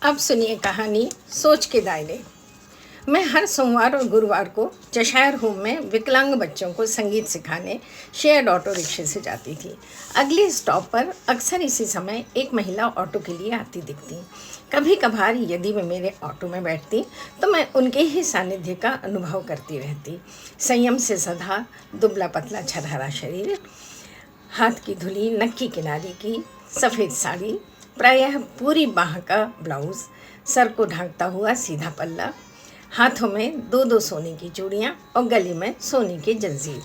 अब सुनिए कहानी सोच के दायरे। मैं हर सोमवार और गुरुवार को चशायर होम में विकलांग बच्चों को संगीत सिखाने शेयर्ड ऑटो रिक्शे से जाती थी। अगले स्टॉप पर अक्सर इसी समय एक महिला ऑटो के लिए आती दिखती। कभी कभार यदि वे मेरे ऑटो में बैठती तो मैं उनके ही सानिध्य का अनुभव करती रहती। संयम से सधा दुबला पतला छरहरा शरीर, हाथ की धुली नक्की किनारी की सफ़ेद साड़ी, प्रायः पूरी बाह का ब्लाउज़, सर को ढांकता हुआ सीधा पल्ला, हाथों में दो दो सोने की चूड़ियाँ और गले में सोने की जंजीर।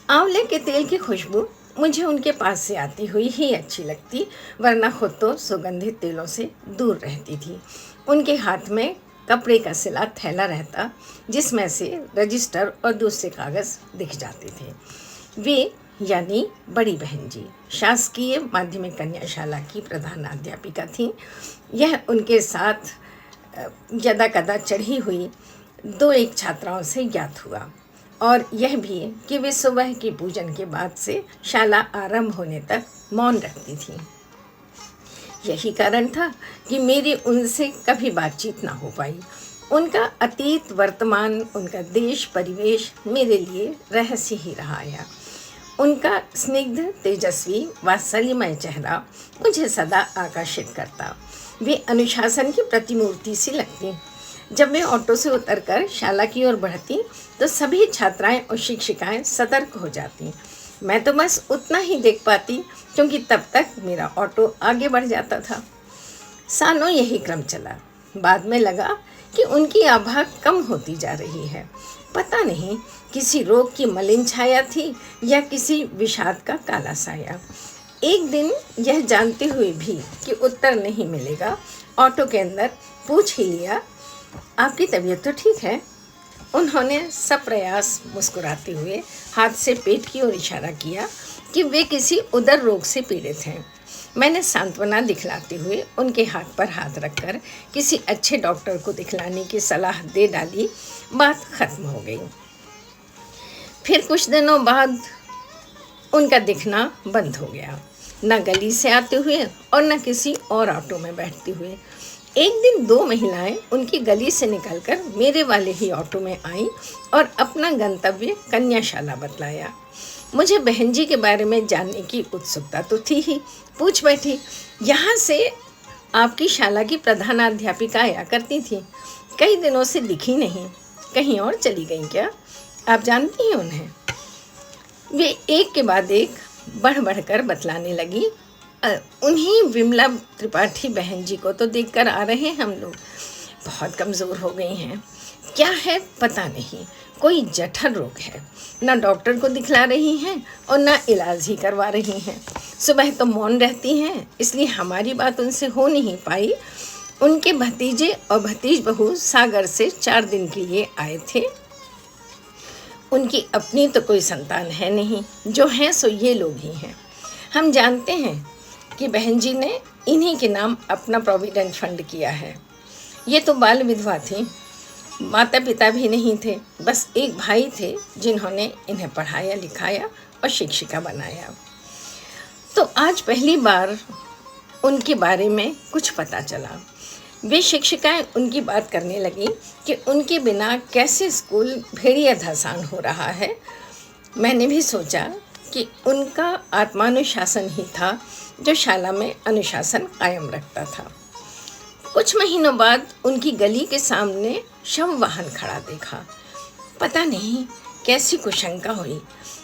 आंवले के तेल की खुशबू मुझे उनके पास से आती हुई ही अच्छी लगती, वरना खुद तो सुगंधित तेलों से दूर रहती थी। उनके हाथ में कपड़े का सिला थैला रहता, जिसमें से रजिस्टर और दूसरे कागज़ दिख जाते थे। वे यानी बड़ी बहन जी शासकीय माध्यमिक कन्याशाला की प्रधानाध्यापिका थीं। यह उनके साथ यदा कदा चढ़ी हुई दो एक छात्राओं से ज्ञात हुआ, और यह भी कि वे सुबह की पूजन के बाद से शाला आरंभ होने तक मौन रखती थीं। यही कारण था कि मेरी उनसे कभी बातचीत ना हो पाई। उनका अतीत वर्तमान, उनका देश परिवेश मेरे लिए रहस्य ही रहा आया। उनका स्निग्ध तेजस्वी वात्सल्यमय चेहरा मुझे सदा आकर्षित करता। वे अनुशासन की प्रतिमूर्ति सी लगती। जब वे ऑटो से उतरकर शाला की ओर बढ़ती तो सभी छात्राएं और शिक्षिकाएं सतर्क हो जाती। मैं तो बस उतना ही देख पाती, क्योंकि तब तक मेरा ऑटो आगे बढ़ जाता था। सालों यही क्रम चला। बाद में लगा कि उनकी आभा कम होती जा रही है। पता नहीं किसी रोग की मलिन छाया थी या किसी विषाद का काला साया। एक दिन यह जानते हुए भी कि उत्तर नहीं मिलेगा, ऑटो के अंदर पूछ ही लिया, आपकी तबीयत तो ठीक है? उन्होंने सप्रयास मुस्कुराते हुए हाथ से पेट की ओर इशारा किया कि वे किसी उदर रोग से पीड़ित हैं। मैंने सांत्वना दिखलाते हुए उनके हाथ पर हाथ रखकर किसी अच्छे डॉक्टर को दिखलाने की सलाह दे डाली। बात खत्म हो गई। फिर कुछ दिनों बाद उनका दिखना बंद हो गया, न गली से आते हुए और न किसी और ऑटो में बैठते हुए। एक दिन दो महिलाएं उनकी गली से निकलकर मेरे वाले ही ऑटो में आईं और अपना गंतव्य कन्याशाला बतलाया। मुझे बहन जी के बारे में जानने की उत्सुकता तो थी ही। पूछ बैठी, यहाँ से आपकी शाला की प्रधानाध्यापिका आया करती थी, कई दिनों से दिखी नहीं, कहीं और चली गई क्या? आप जानती हैं उन्हें? वे एक के बाद एक बढ़ बढ़कर बतलाने लगी। उन्हीं विमला त्रिपाठी बहन जी को तो देखकर आ रहे हम लोग। बहुत कमज़ोर हो गई हैं। क्या है पता नहीं, कोई जठर रोग है। ना डॉक्टर को दिखला रही हैं और ना इलाज ही करवा रही हैं। सुबह तो मौन रहती हैं, इसलिए हमारी बात उनसे हो नहीं पाई। उनके भतीजे और भतीज बहू सागर से 4 दिन के लिए आए थे। उनकी अपनी तो कोई संतान है नहीं, जो हैं सो ये लोग ही हैं। हम जानते हैं कि बहन जी ने इन्हीं के नाम अपना प्रोविडेंट फंड किया है। ये तो बाल विधवा थी, माता पिता भी नहीं थे, बस एक भाई थे जिन्होंने इन्हें पढ़ाया लिखाया और शिक्षिका बनाया। तो आज पहली बार उनके बारे में कुछ पता चला। वे शिक्षिकाएं उनकी बात करने लगी कि उनके बिना कैसे स्कूल भेड़िया धसान हो रहा है। मैंने भी सोचा कि उनका आत्मानुशासन ही था जो शाला में अनुशासन कायम रखता था। कुछ महीनों बाद उनकी गली के सामने शव वाहन खड़ा देखा। पता नहीं कैसी कुशंका हुई।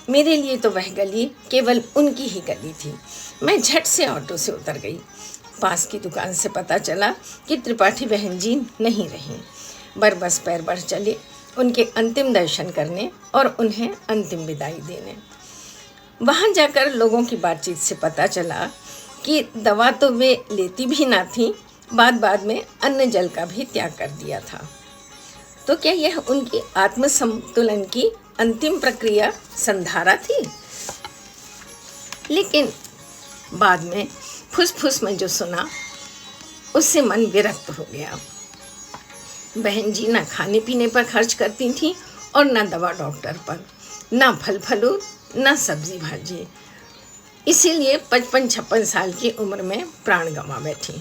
मेरे लिए तो वह गली केवल उनकी ही गली थी। मैं झट से ऑटो से उतर गई। पास की दुकान से पता चला कि त्रिपाठी बहन जी नहीं रहीं। बरबस पैर बढ़ चले उनके अंतिम दर्शन करने और उन्हें अंतिम विदाई देने। वहाँ जाकर लोगों की बातचीत से पता चला कि दवा तो वे लेती भी ना थी, बाद में अन्न जल का भी त्याग कर दिया था। तो क्या यह उनकी आत्मसंतुलन की अंतिम प्रक्रिया संधारा थी? लेकिन बाद में फुस-फुस में जो सुना उससे मन विरक्त हो गया। बहन जी ना खाने पीने पर खर्च करती थी और ना दवा डॉक्टर पर, ना फल फलूद, ना सब्जी भाजी। इसीलिए 55-56 साल की उम्र में प्राण गंवा बैठी।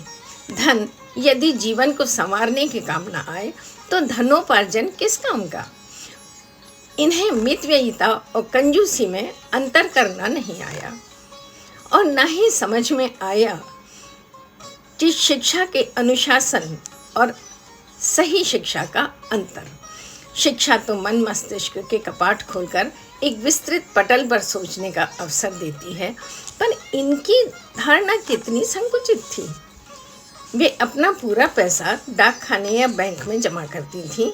धन यदि जीवन को संवारने के काम न आए तो धनोपार्जन किस काम का। इन्हें मितव्ययिता और कंजूसी में अंतर करना नहीं आया और न ही समझ में आया कि शिक्षा के अनुशासन और सही शिक्षा का अंतर। शिक्षा तो मन मस्तिष्क के कपाट खोलकर एक विस्तृत पटल पर सोचने का अवसर देती है, पर इनकी धारणा कितनी संकुचित थी। वे अपना पूरा पैसा डाक खाने या बैंक में जमा करती थीं,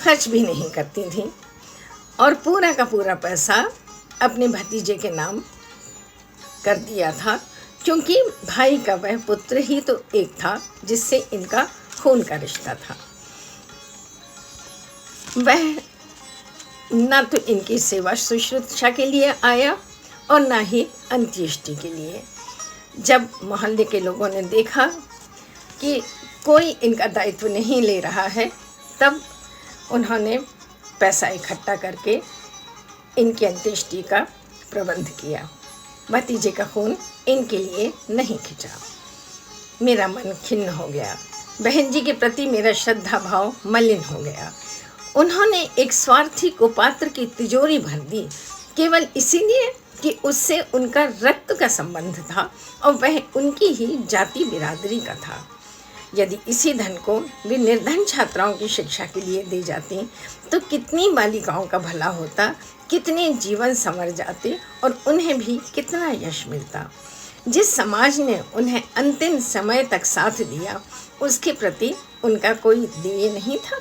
खर्च भी नहीं करती थीं और पूरा का पूरा पैसा अपने भतीजे के नाम कर दिया था, क्योंकि भाई का वह पुत्र ही तो एक था जिससे इनका खून का रिश्ता था। वह न तो इनकी सेवा शुश्रूषा के लिए आया और न ही अंत्येष्टि के लिए। जब मोहल्ले के लोगों ने देखा कि कोई इनका दायित्व नहीं ले रहा है, तब उन्होंने पैसा इकट्ठा करके इनकी अंत्येष्टि का प्रबंध किया। भतीजे का खून इनके लिए नहीं खिंचा। मेरा मन खिन्न हो गया। बहन जी के प्रति मेरा श्रद्धा भाव मलिन हो गया। उन्होंने एक स्वार्थी कुपात्र की तिजोरी भर दी, केवल इसीलिए कि उससे उनका रक्त का संबंध था और वह उनकी ही जाति बिरादरी का था। यदि इसी धन को वे निर्धन छात्राओं की शिक्षा के लिए दे जाती तो कितनी बालिकाओं का भला होता, कितने जीवन संवर जाते और उन्हें भी कितना यश मिलता। जिस समाज ने उन्हें अंतिम समय तक साथ दिया, उसके प्रति उनका कोई देय नहीं था।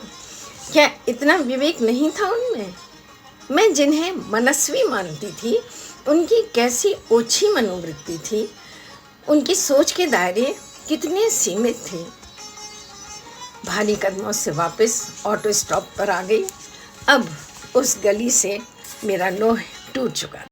क्या इतना विवेक नहीं था उनमें? मैं जिन्हें मनस्वी मानती थी, उनकी कैसी ओछी मनोवृत्ति थी, उनकी सोच के दायरे कितने सीमित थे। भारी कदमों से वापस ऑटो स्टॉप पर आ गई। अब उस गली से मेरा लोह टूट चुका था।